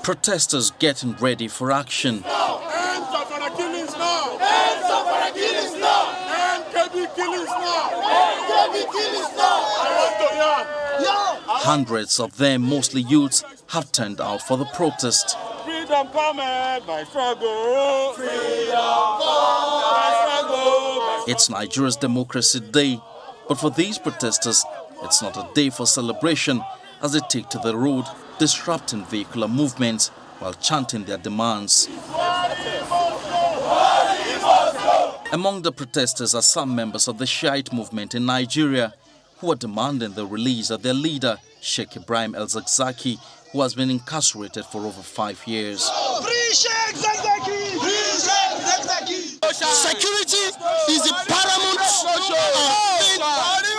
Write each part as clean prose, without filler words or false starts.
Protesters getting ready for action. Hands up for the killings now! Hands up for the killings now! End KB killings now! End KB killings now! Hundreds of them, mostly youths, have turned out for the protest. Freedom cometh by struggle. Freedom cometh by struggle. It's Nigeria's Democracy Day, but for these protesters, it's not a day for celebration as they take to the road, disrupting vehicular movements while chanting their demands. Among the protesters are some members of the Shiite movement in Nigeria who are demanding the release of their leader, Sheikh Ibrahim El-Zakzaky, who has been incarcerated for over 5 years. Free Sheikh Zakzaky! Free Sheikh Zakzaky! Security is the paramount thing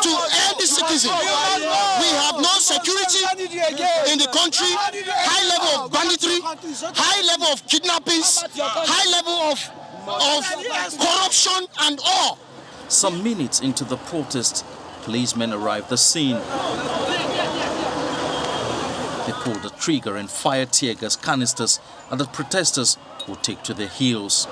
to any citizen. We have no security in the country. High level of banditry, high level of kidnappings, high level of corruption and all. Some minutes into the protest, policemen arrived at the scene. They pulled the trigger and fired tear gas canisters at the protesters who take to their heels.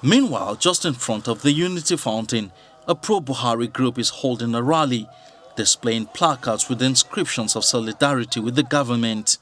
Meanwhile, just in front of the Unity Fountain, a pro-Buhari group is holding a rally, displaying placards with inscriptions of solidarity with the government.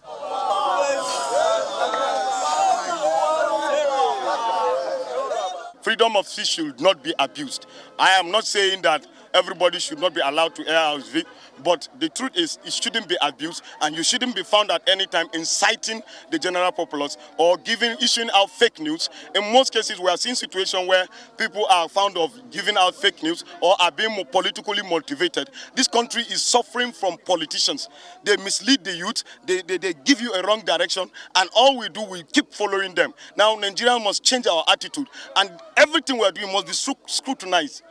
Freedom of speech should not be abused. I am not saying that everybody should not be allowed to air out his view, but the truth is it shouldn't be abused, and you shouldn't be found at any time inciting the general populace or issuing out fake news. In most cases, we are seeing situations where people are found of giving out fake news or are being more politically motivated. This country is suffering from politicians. They mislead the youth, they give you a wrong direction, and all we do, we keep following them. Now, Nigeria must change our attitude, and everything we are doing must be scrutinized.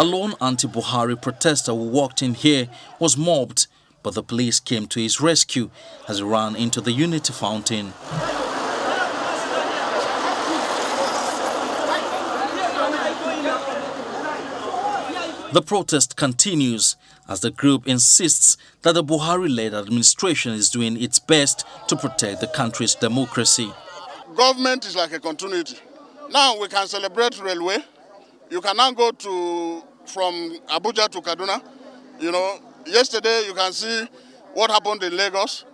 A lone anti-Buhari protester who walked in here was mobbed, but the police came to his rescue as he ran into the Unity Fountain. The protest continues as the group insists that the Buhari-led administration is doing its best to protect the country's democracy. Government is like a continuity. Now we can celebrate railway. You can now go from Abuja to Kaduna. You know, yesterday you can see what happened in Lagos.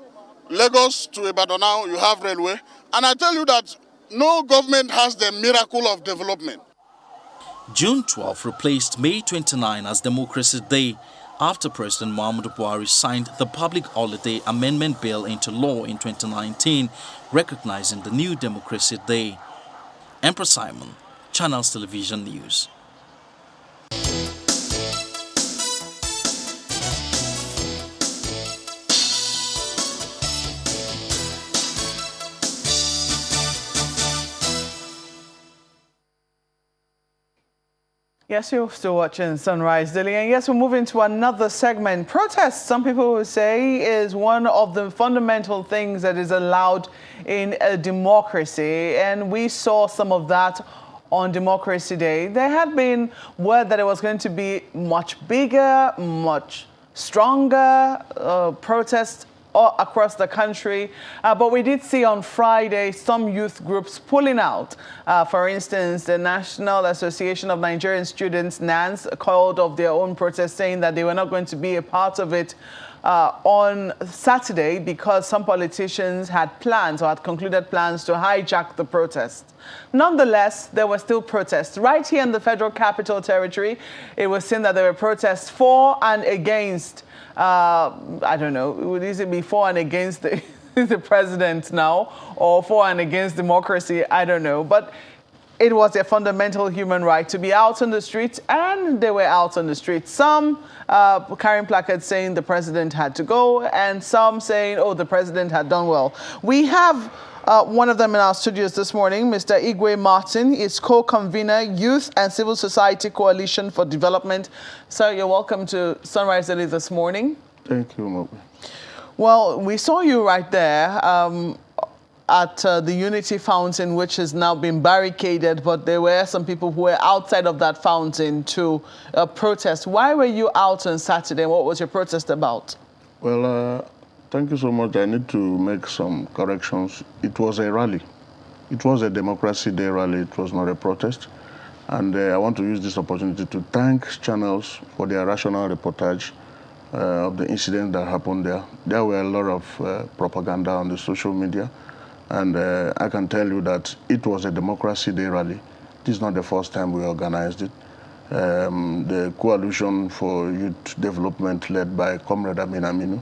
Lagos to Ibadan now, you have railway. And I tell you that no government has the miracle of development. June 12 replaced May 29 as Democracy Day after President Muhammadu Buhari signed the Public Holiday Amendment Bill into law in 2019, recognizing the new Democracy Day. Emperor Simon, Channels Television News. Yes, you're still watching Sunrise Daily. And yes, we're moving to another segment. Protests, some people will say, is one of the fundamental things that is allowed in a democracy. And we saw some of that on Democracy Day. There had been word that it was going to be much bigger, much stronger protests all across the country. But we did see on Friday some youth groups pulling out. For instance, the National Association of Nigerian Students, NANS, called off their own protest, saying that they were not going to be a part of it on Saturday because some politicians had plans or had concluded plans to hijack the protest. Nonetheless, there were still protests. Right here in the Federal Capital Territory, it was seen that there were protests for and against I don't know, would it be for and against the president now or for and against democracy? I don't know. But it was their fundamental human right to be out on the streets, and they were out on the streets. Some carrying placards saying the president had to go, and some saying, oh, the president had done well. We have one of them in our studios this morning, Mr. Igwe Martin, is co-convener, Youth and Civil Society Coalition for Development. Sir, you're welcome to Sunrise Daily this morning. Thank you, Mobi. Well, we saw you right there at the Unity Fountain, which has now been barricaded, but there were some people who were outside of that fountain to protest. Why were you out on Saturday? What was your protest about? Well, thank you so much. I need to make some corrections. It was a rally. It was a Democracy Day rally. It was not a protest. And I want to use this opportunity to thank channels for their rational reportage of the incident that happened there. There were a lot of propaganda on the social media. And I can tell you that it was a Democracy Day rally. This is not the first time we organized it. The Coalition for Youth Development, led by Comrade Amin Aminu,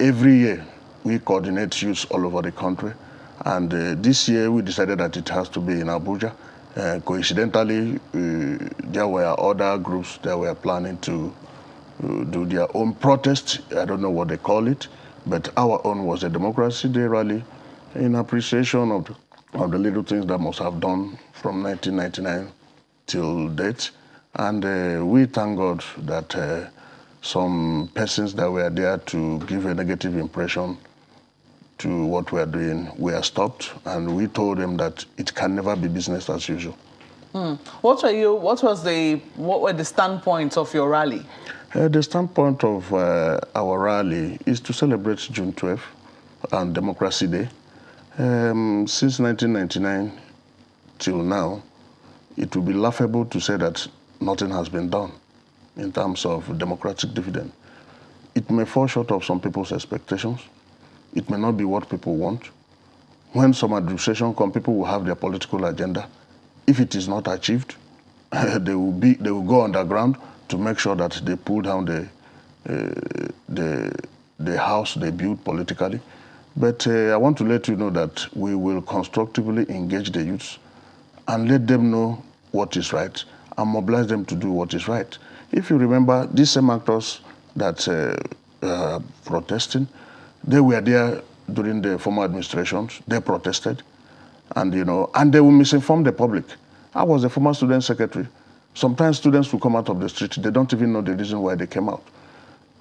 every year we coordinate youths all over the country. And this year we decided that it has to be in Abuja. Coincidentally, there were other groups that were planning to do their own protest. I don't know what they call it, but our own was a Democracy Day rally in appreciation of the little things that must have done from 1999 till date. And we thank God that some persons that were there to give a negative impression to what we are doing were stopped, and we told them that it can never be business as usual. What were the standpoints of your rally? The standpoint of our rally is to celebrate June 12 and Democracy Day. Since 1999 till now, it will be laughable to say that nothing has been done in terms of democratic dividend. It may fall short of some people's expectations. It may not be what people want. When some administration comes, people will have their political agenda. If it is not achieved, they will go underground to make sure that they pull down the house they built politically. But I want to let you know that we will constructively engage the youths and let them know what is right and mobilize them to do what is right. If you remember, these same actors that protesting, they were there during the former administrations. They protested, and and they will misinform the public. I was a former student secretary. Sometimes students will come out of the street. They don't even know the reason why they came out.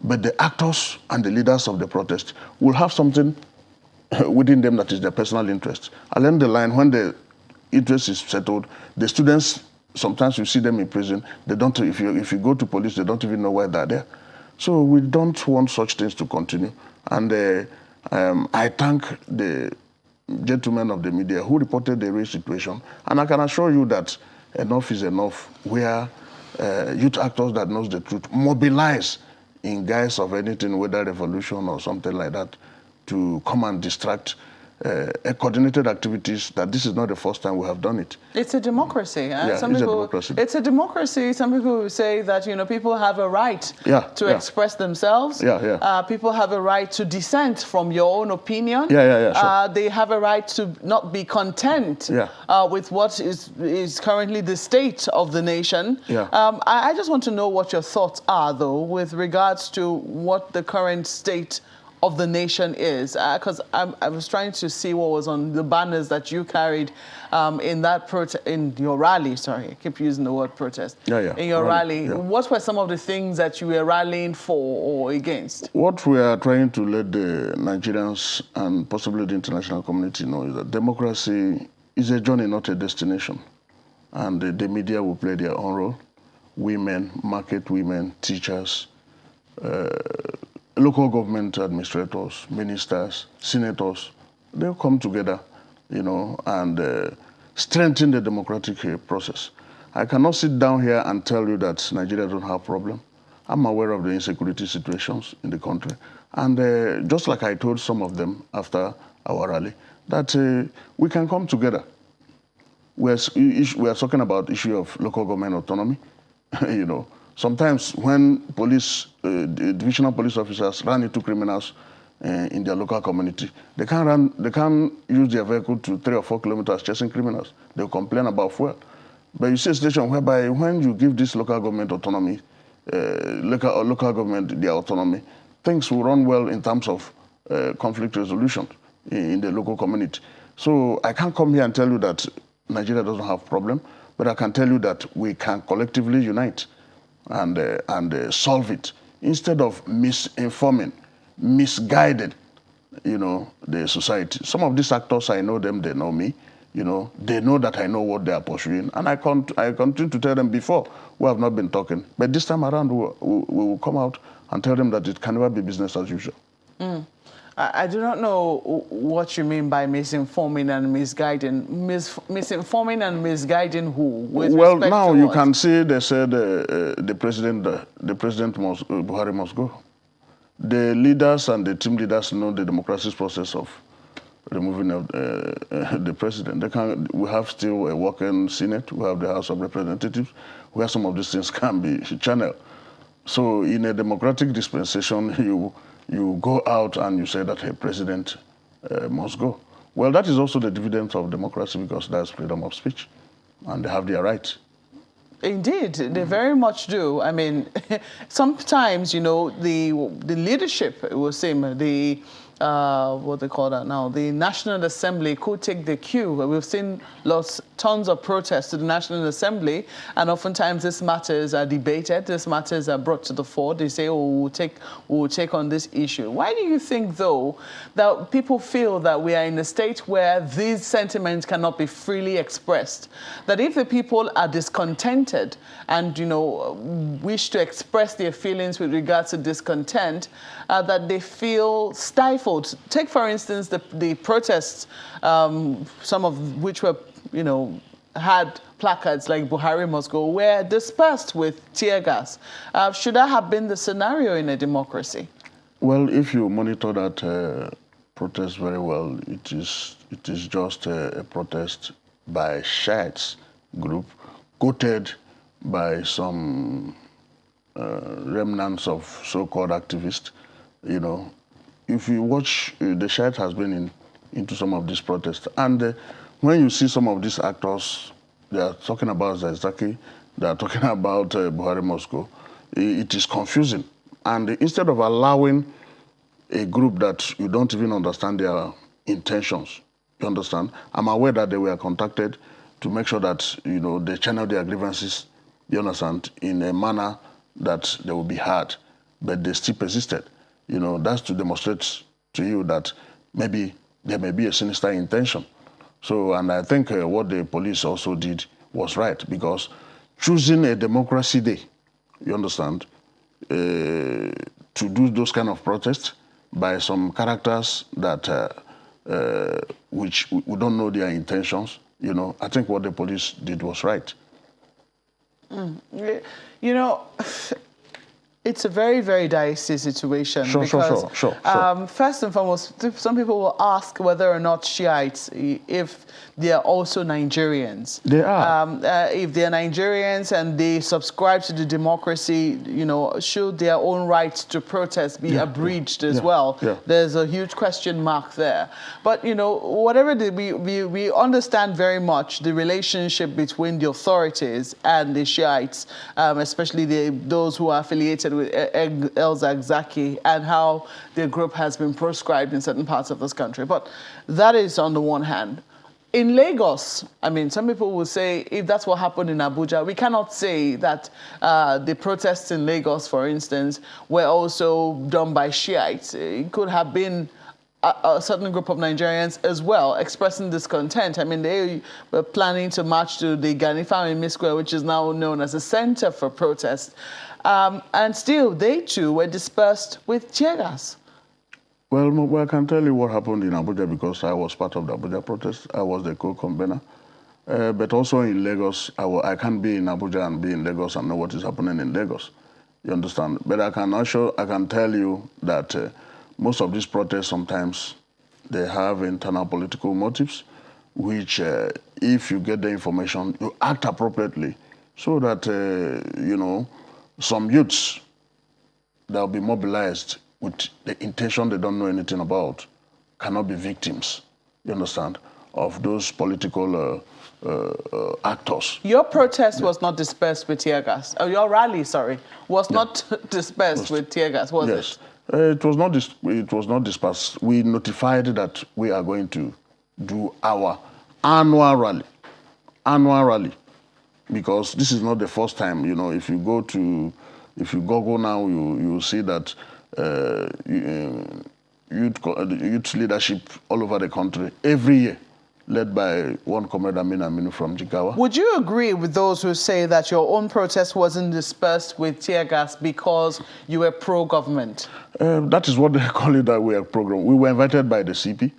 But the actors and the leaders of the protest will have something within them that is their personal interest. Along the line, when the interest is settled, the students, sometimes you see them in prison. They don't. If you go to police, they don't even know why they're there. So we don't want such things to continue. And I thank the gentlemen of the media who reported the real situation. And I can assure you that enough is enough, where youth actors that knows the truth mobilize in guise of anything, whether revolution or something like that, to come and distract coordinated activities. That this is not the first time we have done it. It's a democracy. Yeah, it's a democracy. It's a democracy. Some people will say that people have a right to express themselves. People have a right to dissent from your own opinion. Sure. They have a right to not be content with what is currently the state of the nation. I just want to know what your thoughts are, though, with regards to what the current state of the nation is, because I was trying to see what was on the banners that you carried in your rally. Sorry, I keep using the word protest. In your rally, what were some of the things that you were rallying for or against? What we are trying to let the Nigerians and possibly the international community know is that democracy is a journey, not a destination. And the media will play their own role. Women, market women, teachers, local government administrators, ministers, senators, they'll come together, and strengthen the democratic process. I cannot sit down here and tell you that Nigeria don't have problem. I'm aware of the insecurity situations in the country. And just like I told some of them after our rally, that we can come together. We are talking about issue of local government autonomy, Sometimes when police, divisional police officers run into criminals, in their local community. They can't use their vehicle to 3 or 4 kilometers chasing criminals. They'll complain about fuel. But you see a situation whereby when you give this local government autonomy, local government their autonomy, things will run well in terms of conflict resolution in the local community. So I can't come here and tell you that Nigeria doesn't have problem, but I can tell you that we can collectively unite and solve it instead of misinforming, misguided, the society. Some of these actors, I know them, they know me. They know that I know what they are pursuing, and I continue to tell them before we have not been talking. But this time around, we will come out and tell them that it can never be business as usual. I do not know what you mean by misinforming and misguiding. Misinforming and misguiding who? Well, now you can see they said the president Buhari must go. The leaders and the team leaders know the democracy process of removing the president. We have still a working Senate. We have the House of Representatives, where some of these things can be channeled. So in a democratic dispensation, you go out and you say that a president must go. Well, that is also the dividend of democracy, because that's freedom of speech, and they have their right. Indeed, they very much do. I mean, sometimes, the leadership, it was same, what they call that now, the National Assembly could take the cue. We've seen tons of protests to the National Assembly, and oftentimes these matters are debated, these matters are brought to the fore. They say, oh, we'll take on this issue. Why do you think, though, that people feel that we are in a state where these sentiments cannot be freely expressed? That if the people are discontented and, wish to express their feelings with regards to discontent, that they feel stifled. Take, for instance, the protests, some of which were, had placards like Buhari must go, were dispersed with tear gas. Should that have been the scenario in a democracy? Well, if you monitor that protest very well, it is just a protest by Shiites group, quoted by some remnants of so-called activists, If you watch, the Shiite has been into some of these protests. And when you see some of these actors, they are talking about Zaizaki, they are talking about Buhari Moscow, it is confusing. And instead of allowing a group that you don't even understand their intentions, you understand? I'm aware that they were contacted to make sure that, they channel their grievances, you understand, in a manner that they will be heard. But they still persisted. That's to demonstrate to you that maybe there may be a sinister intention. So, and I think what the police also did was right, because choosing a democracy day, you understand, to do those kind of protests by some characters that, which we don't know their intentions, I think what the police did was right. It's a very, very dicey situation. Sure. First and foremost, some people will ask whether or not Shiites, if they are also Nigerians. They are. If they are Nigerians and they subscribe to the democracy, should their own rights to protest be abridged as well? Yeah. There's a huge question mark there. But, whatever we understand very much the relationship between the authorities and the Shiites, especially those who are affiliated with El-Zakzaky, and how their group has been proscribed in certain parts of this country. But that is on the one hand. In Lagos, some people will say, if that's what happened in Abuja, we cannot say that the protests in Lagos, for instance, were also done by Shiites. It could have been a certain group of Nigerians as well expressing discontent. They were planning to march to the Gani Family Square, which is now known as a center for protest. And still, they too were dispersed with tear gas. Well, I can tell you what happened in Abuja, because I was part of the Abuja protest. I was the co-convener. But also in Lagos, I can't be in Abuja and be in Lagos and know what is happening in Lagos. You understand? But I can tell you that most of these protests, sometimes they have internal political motives, which if you get the information, you act appropriately, so that, some youths that will be mobilized with the intention they don't know anything about cannot be victims, you understand, of those political actors. Your protest was not dispersed with tear gas. Oh, your rally, sorry, was not dispersed with tear gas, was it? It was not dispersed. We notified that we are going to do our annual rally, because this is not the first time. You know, if you Google now, you see that youth leadership all over the country every year, led by one comrade Aminu from Jigawa. Would you agree with those who say that your own protest wasn't dispersed with tear gas because you were pro-government? That is what they call it, that we are pro-government. We were invited by the CP.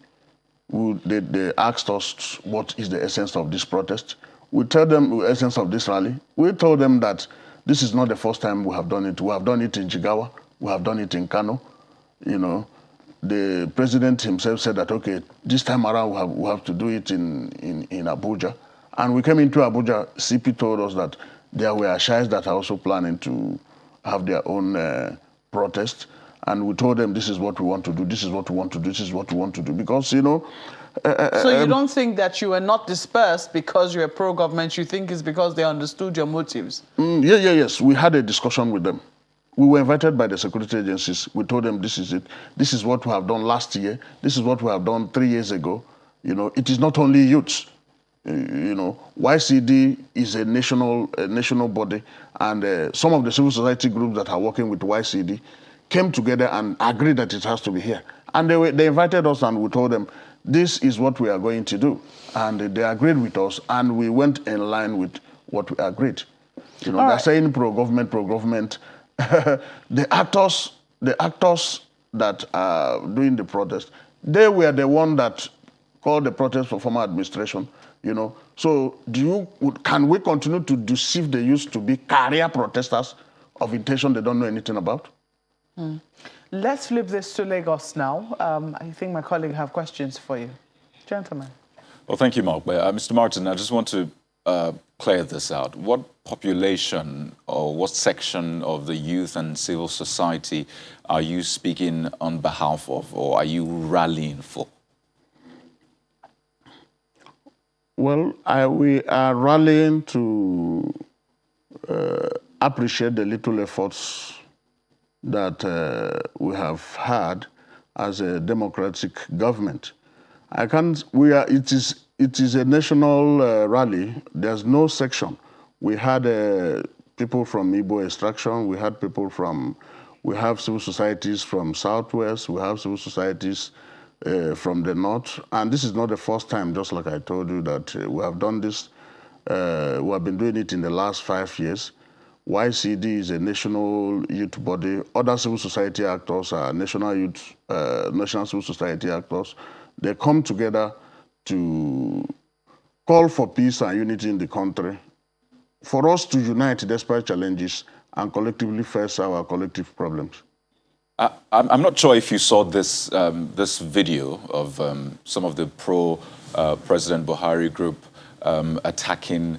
They asked us what is the essence of this protest. We tell them the essence of this rally. We told them that this is not the first time we have done it. We have done it in Jigawa. We have done it in Kano. You know, the president himself said that, okay, this time around we have to do it in Abuja. And we came into Abuja, CP told us that there were Ashais that are also planning to have their own protest. And we told them, this is what we want to do, this is what we want to do, this is what we want to do. Because, you know... so you don't think that you were not dispersed because you're pro-government, you think it's because they understood your motives? Yes. We had a discussion with them. We were invited by the security agencies. We told them, this is it. This is what we have done last year. This is what we have done 3 years ago. You know, it is not only youths. You know, YCD is a national body, and some of the civil society groups that are working with YCD came together and agreed that it has to be here. And they invited us, and we told them, this is what we are going to do. And they agreed with us, and we went in line with what we agreed. You know, they're saying pro-government. The actors that are doing the protest, they were the one that called the protest for former administration, you know. So can we continue to deceive the youth to be career protesters of intention they don't know anything about? Let's flip this to Lagos now. I think my colleague have questions for you. Gentlemen. Well, thank you, Mark. Mr. Martin, I just want to clear this out. What population or what section of the youth and civil society are you speaking on behalf of, or are you rallying for? Well, we are rallying to appreciate the little efforts that we have had as a democratic government. It is a national rally. There's no section. We had people from Igbo extraction. We have civil societies from Southwest. We have civil societies from the North. And this is not the first time, just like I told you, that we have done this. We have been doing it in the last 5 years. YCD is a national youth body. Other civil society actors are national civil society actors. They come together to call for peace and unity in the country, for us to unite despite challenges and collectively face our collective problems. I'm not sure if you saw this video of some of the pro-President Buhari group attacking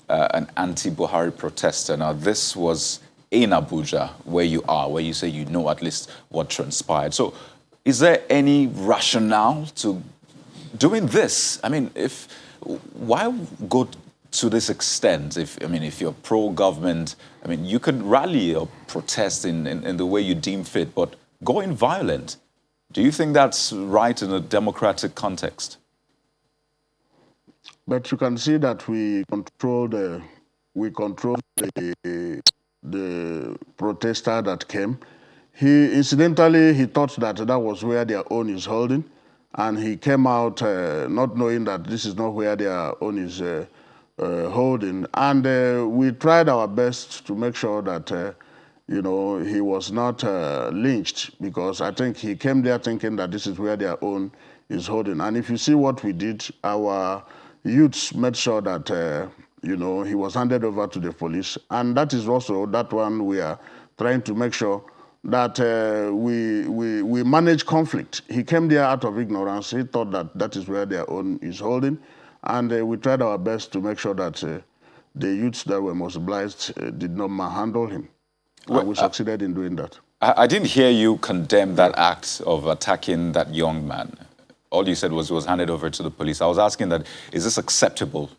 an anti-Buhari protester. Now, this was in Abuja, where you are, where you say you know at least what transpired. So is there any rationale to doing this? I mean, why go to this extent? If you're pro-government, I mean, you can rally or protest in the way you deem fit, but going violent, do you think that's right in a democratic context? But you can see that we control the protester that came. Incidentally, he thought that was where their own is holding, and he came out not knowing that this is not where their own is holding. And we tried our best to make sure that he was not lynched, because I think he came there thinking that this is where their own is holding. And if you see what we did, our youths made sure that he was handed over to the police, and that is also that one we are trying to make sure that we manage conflict. He came there out of ignorance. He thought that is where their own is holding, and we tried our best to make sure that the youths that were mobilized did not manhandle him. And we succeeded in doing that. I didn't hear you condemn that act of attacking that young man. All you said was it was handed over to the police. I was asking that, is this acceptable?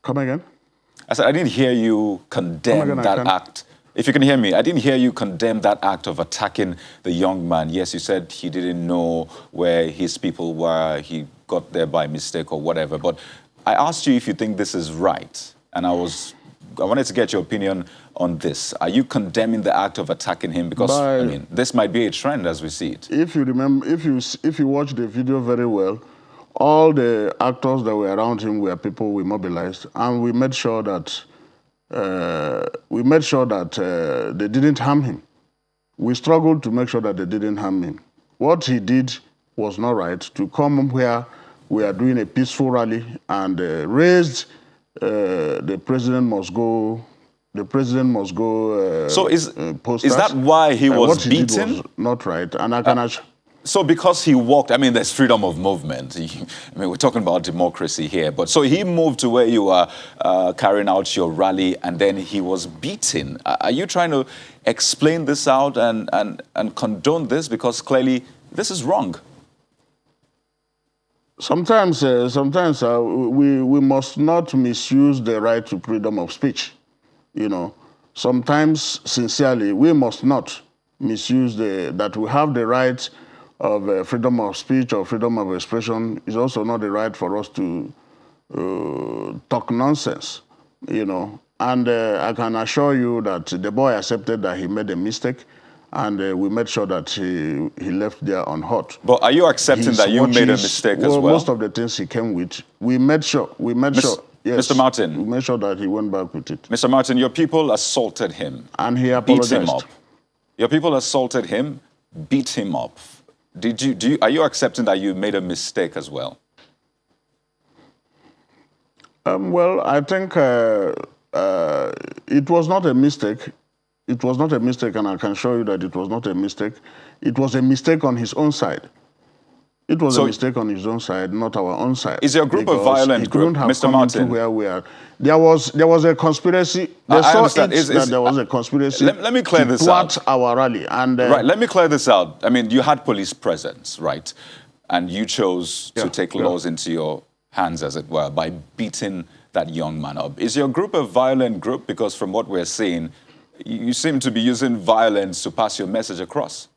Come again? I said, I didn't hear you condemn that act. If you can hear me, I didn't hear you condemn that act of attacking the young man. Yes, you said he didn't know where his people were, he got there by mistake or whatever. But I asked you if you think this is right. And I wanted to get your opinion on this. Are you condemning the act of attacking him? Because, I mean, this might be a trend as we see it. If you remember, if you watch the video very well, all the actors that were around him were people we mobilized, and we made sure that they didn't harm him. We struggled to make sure that they didn't harm him. What he did was not right. To come where we are doing a peaceful rally and raised the president must go. The president must go. So is that why he was what he beaten? Did was not right, and I can. So because he walked, I mean, there's freedom of movement. I mean, we're talking about democracy here. But so he moved to where you are carrying out your rally, and then he was beaten. Are you trying to explain this out and condone this? Because clearly this is wrong. Sometimes we must not misuse the right to freedom of speech. You know, sometimes, sincerely, we must not misuse that we have the right of freedom of speech or freedom of expression. Is also not the right for us to talk nonsense, you know. And I can assure you that the boy accepted that he made a mistake, and we made sure that he left there unhurt. But are you accepting that you made a mistake as well? Most of the things he came with, we made sure. Yes, Mr. Martin. We made sure that he went back with it. Mr. Martin, your people assaulted him. And he apologized. Beat him up. Your people assaulted him, beat him up. Are you accepting that you made a mistake as well? Well, I think it was not a mistake. It was not a mistake, and I can show you that it was not a mistake. It was a mistake on his own side. It was a mistake on his own side, not our own side. Is your group a violent group, Mr. Martin? Where we are. There was a conspiracy. I understand. There was a conspiracy. Let me clear this out. Our rally and right. Let me clear this out. I mean, you had police presence, right? And you chose to take laws into your hands, as it were, by beating that young man up. Is your group a violent group? Because from what we're seeing, you seem to be using violence to pass your message across.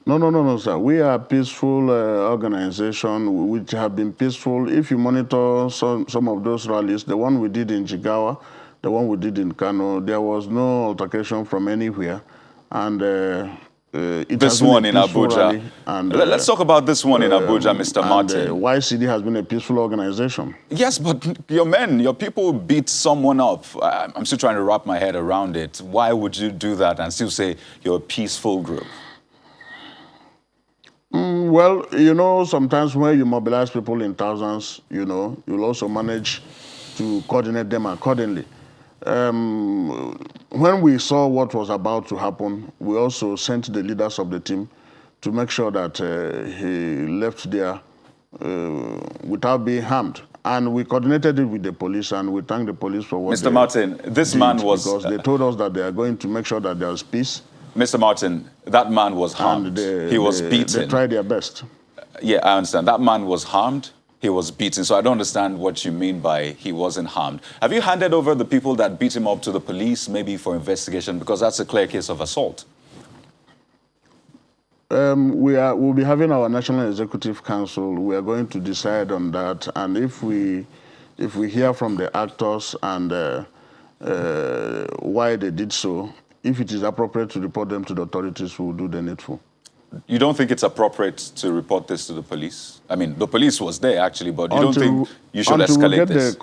No, sir. We are a peaceful organization which have been peaceful. If you monitor some of those rallies, the one we did in Jigawa, the one we did in Kano, there was no altercation from anywhere. And this one in Abuja. And, let's talk about this one in Abuja, Mr. Martin. YCD has been a peaceful organization. Yes, but your people beat someone up. I'm still trying to wrap my head around it. Why would you do that and still say you're a peaceful group? Well, you know, sometimes when you mobilize people in thousands, you know, you'll also manage to coordinate them accordingly. When we saw what was about to happen, we also sent the leaders of the team to make sure that he left there without being harmed. And we coordinated it with the police, and we thank the police for what Mr. Martin, this man was... Because they told us that they are going to make sure that there is peace. Mr. Martin, that man was harmed. He was beaten. They tried their best. Yeah, I understand. That man was harmed. He was beaten. So I don't understand what you mean by he wasn't harmed. Have you handed over the people that beat him up to the police, maybe for investigation? Because that's a clear case of assault. We'll be having our National Executive Council. We are going to decide on that. And if we hear from the actors and why they did so, if it is appropriate to report them to the authorities, we will do the needful. You don't think it's appropriate to report this to the police? I mean, the police was there, actually, but you don't think you should escalate this?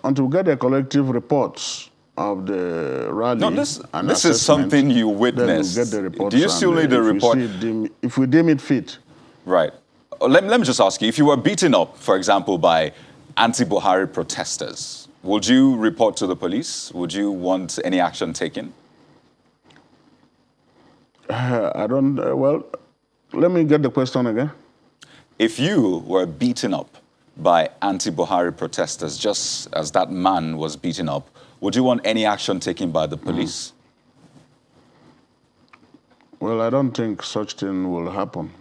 Until we get the collective reports of the rally. No, this is something you witnessed. We'll get the reports. Do you still need the report? If we deem it fit. Right. Let me just ask you, if you were beaten up, for example, by anti-Buhari protesters, would you report to the police? Would you want any action taken? I don't, well, let me get the question again. If you were beaten up by anti-Buhari protesters, just as that man was beaten up, Would you want any action taken by the police? Well, I don't think such thing will happen.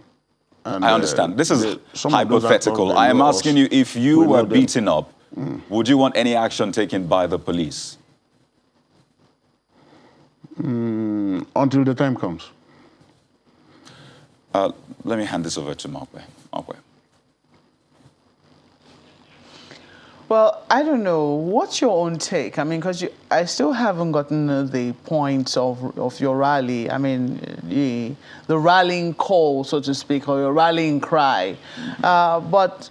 And, I understand. This is hypothetical. I am asking you, if you were beaten up, would you want any action taken by the police? Until the time comes. Let me hand this over to Mark. Well, I don't know. What's your own take? I mean, because I still haven't gotten the point of your rally. I mean, the rallying call, so to speak, or your rallying cry. But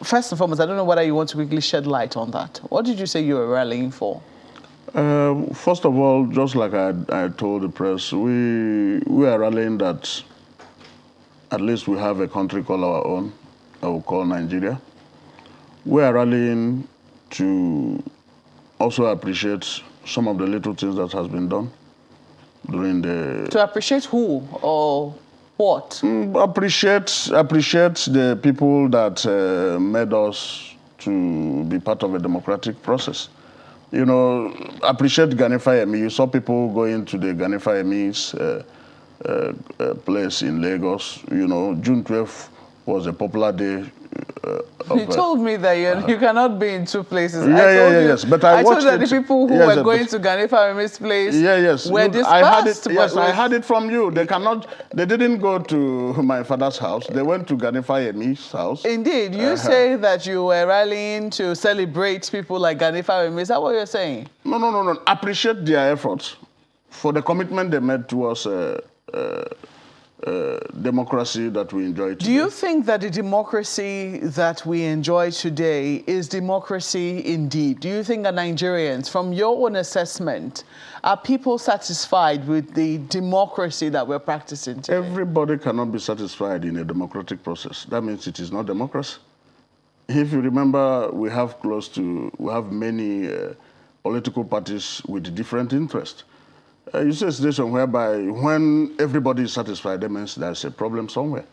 first and foremost, I don't know whether you want to quickly shed light on that. What did you say you were rallying for? First of all, just like I told the press, we are rallying that at least we have a country called our own, I will call Nigeria. We are rallying to also appreciate some of the little things that has been done during the... To appreciate who or what? Appreciate the people that made us to be part of a democratic process. You know, appreciate Gani Fayemi. You saw people going to the Gani Fayemi's place in Lagos. You know, June12 was a popular day. You told me that you cannot be in two places. Yes. But I told that the people who were going to Gani Fayemi's place were dispersed. I heard it from you. They didn't go to my father's house. They went to Gani Fayemi's house. Indeed. You say that you were rallying to celebrate people like Gani Fayemi. Is that what you're saying? No. Appreciate their efforts for the commitment they made towards democracy that we enjoy today. Do you think that the democracy that we enjoy today is democracy indeed? Do you think that Nigerians, from your own assessment, are people satisfied with the democracy that we're practicing today? Everybody cannot be satisfied in a democratic process. That means it is not democracy. If you remember, we have many political parties with different interests. You see a situation whereby when everybody is satisfied, that means there's a problem somewhere.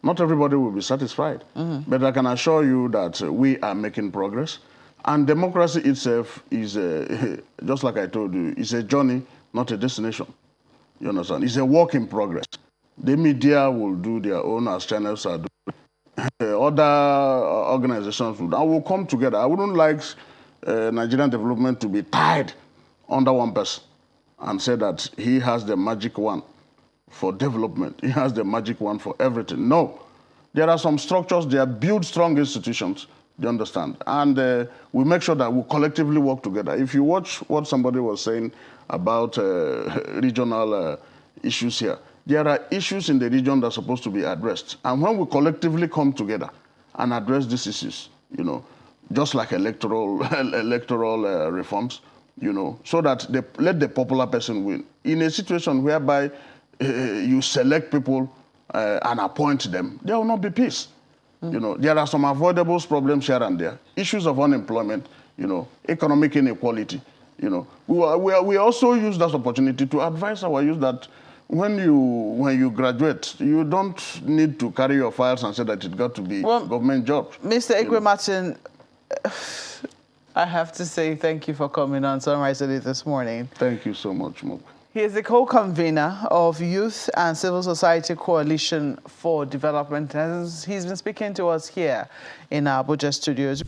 Not everybody will be satisfied. But I can assure you that we are making progress. And democracy itself is, just like I told you, is a journey, not a destination. You understand? It's a work in progress. The media will do their own, as channels are doing. Other organizations will come together. I wouldn't like Nigerian development to be tied under one person and say that he has the magic wand for development. He has the magic wand for everything. No. There are some structures, they are built strong institutions, you understand? And we make sure that we collectively work together. If you watch what somebody was saying about regional issues here, there are issues in the region that are supposed to be addressed. And when we collectively come together and address these issues, you know, just like electoral reforms, you know, so that let the popular person win. In a situation whereby you select people and appoint them, there will not be peace. You know, there are some avoidable problems here and there. Issues of unemployment, you know, economic inequality, you know. We also use that opportunity to advise our youth that when you graduate, you don't need to carry your files and say that it got to be government jobs. Mr. Igwe Martin, I have to say thank you for coming on Sunrise Daily this morning. Thank you so much, Mob. He is the co-convener of Youth and Civil Society Coalition for Development. He's been speaking to us here in our Abuja studios.